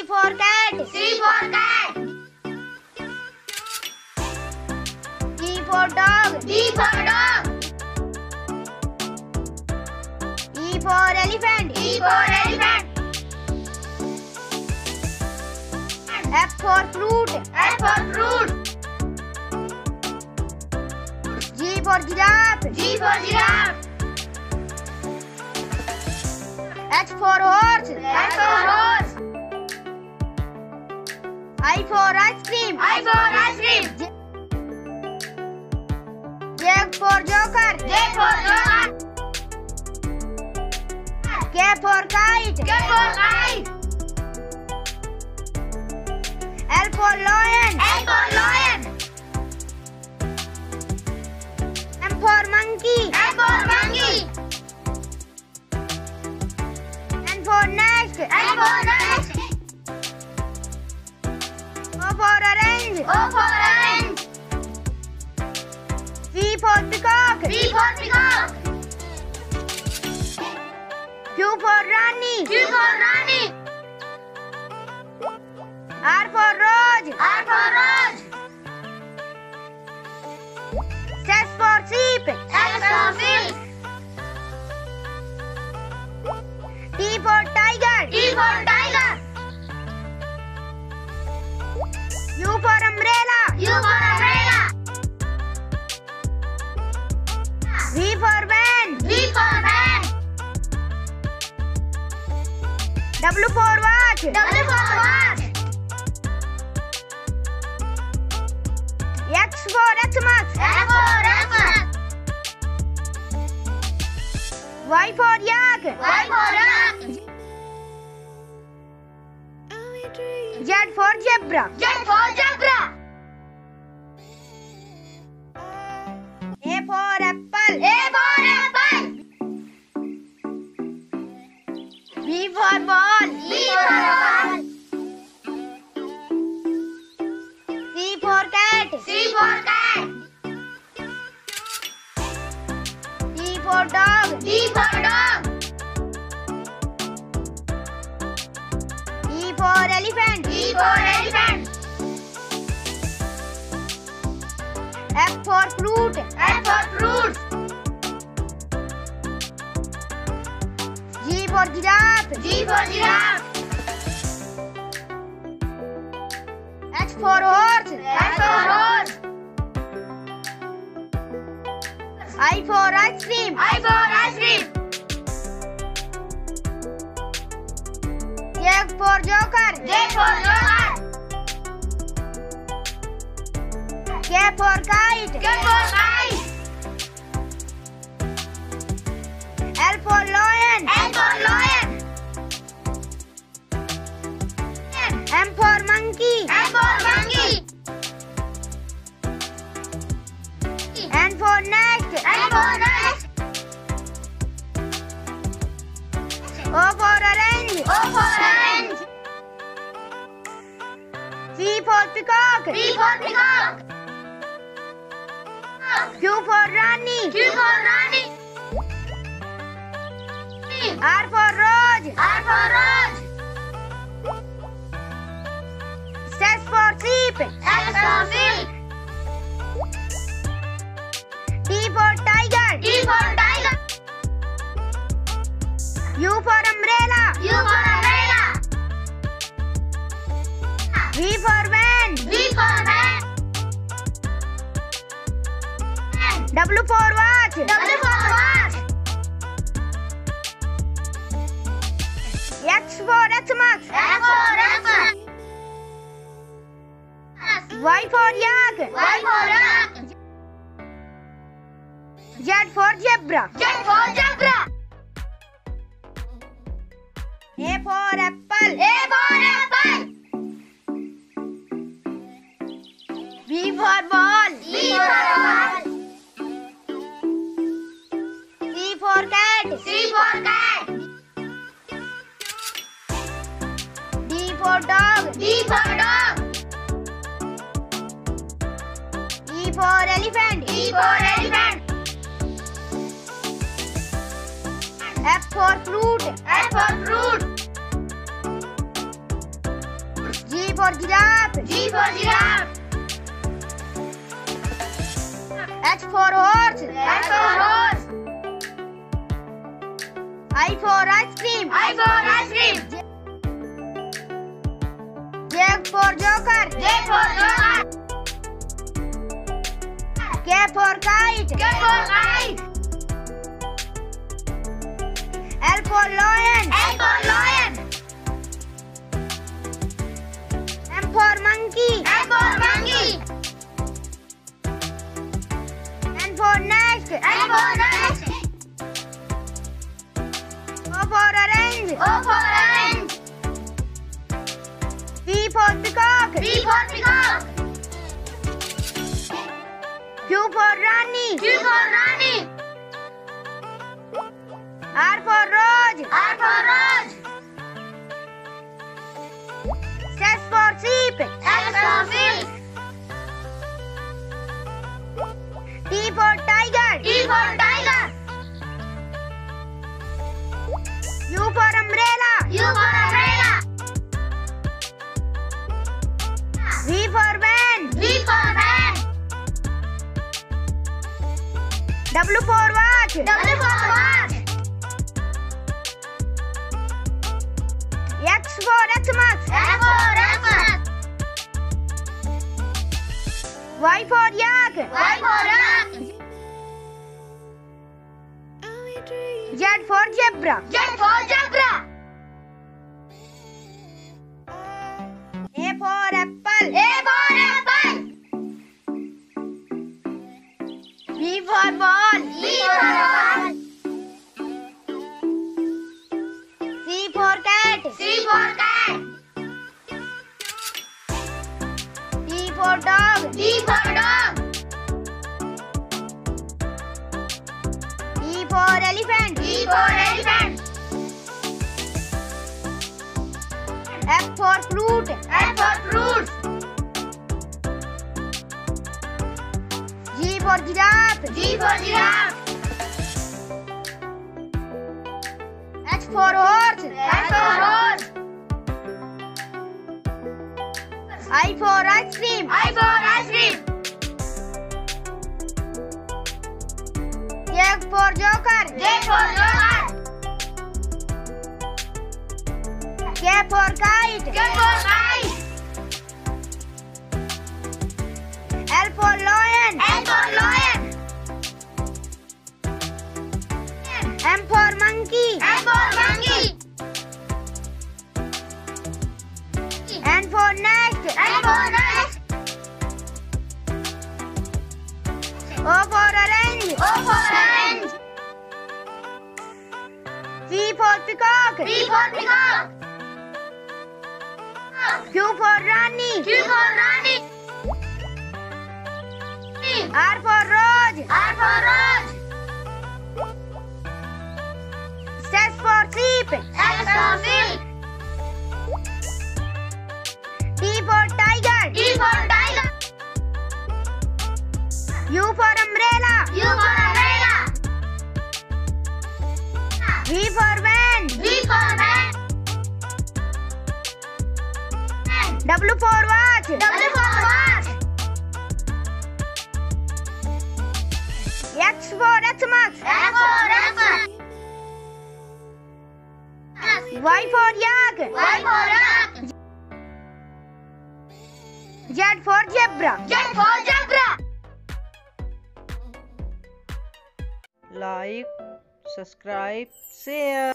for cat. C for cat. D for dog. D for dog. E for elephant. E for elephant. F for fruit. F for fruit. G for giraffe. G for giraffe. H for horse. H for horse. I for ice cream. I for ice cream. J for joker. J for joker. K for kite. K for kite. L for lion. L for lion. M for monkey. M for monkey. N for nest. N for nest. O for orange. O for orange. P for peacock. P for peacock. Q for Rani. Q for Rani. R for rose. R for rose. S for sheep. S for sheep. T for tiger. T for tiger. U for umbrella. U for umbrella. V for van. V for van. W for watch. W for watch. X for Xmas. X for Xmas. Y for yak. Y for yak. Z for zebra. Z for zebra. A for apple. A for apple. B for ball. B for ball. C for cat. C for cat. D for dog. D for dog. E for elephant. E for elephant. F for fruit. F for fruit. G for giraffe. G for giraffe. H for horse. H for horse. I for ice cream. I for ice cream. J for joker. J for joker. K for kite. K for kite. L for lion. L for lion. M for monkey. M for monkey. N for nest. N for nest. O for orange. O for orange. P for peacock. P for peacock. Q for Rani. Q for Rani. R for rose. R for rose. S for sheep. S for sheep. T for tiger. T for tiger. U for umbrella. U for umbrella. V for van. V for van. W for watch. W for watch. X for Xmas. X for Xmas. Y for yak. Y for yak. Z for zebra. Z for zebra. A for apple. A for apple. B for ball. B for ball. C for cat. C for cat. D for dog. D for dog. E for elephant. E for elephant. F for fruit. F for fruit. for giraffe. G for giraffe. H for horse. H for horse. I for ice cream. I for ice cream. J for joker. J for joker. K for kite. K for kite. L for lion. L for lion. M for monkey. M for monkey. N for nest. N for nest. O for orange. O for orange. P for peacock. P for peacock. Q for rani. Q for rani. R for rose. R for rose. S for sheep. S for sheep. T for tiger. T for tiger. U for umbrella. U for umbrella. V for van. V for van. W for watch. W for watch. X for Xmas. X for Xmas. Y for yak. Y for yak. Z for zebra. Z for zebra. A for apple. A for apple. B for ball. B for ball. C for cat. C for cat. D for dog. D for dog. E for elephant. E for elephant. F for fruit. F for fruit. G for giraffe. G for giraffe. H for horse. H for horse. I for ice cream. I for ice cream. J for joker. J for joker. K for kite. K for kite. L for lion. L for lion. M for monkey. M for monkey. N for nest. N for nest. O for orange. O for orange. P for peacock. P for peacock. Q for rani. Q for rani. R for rose. R for rose. S for sheep. S for sheep. T for tiger. T for tiger. U for umbrella. U for umbrella. V for van. V for van. W for watch. W for watch. X for Xmas. X for Xmas. Y for yak. Y for yak. Z for zebra. Z for zebra. Like, subscribe, share.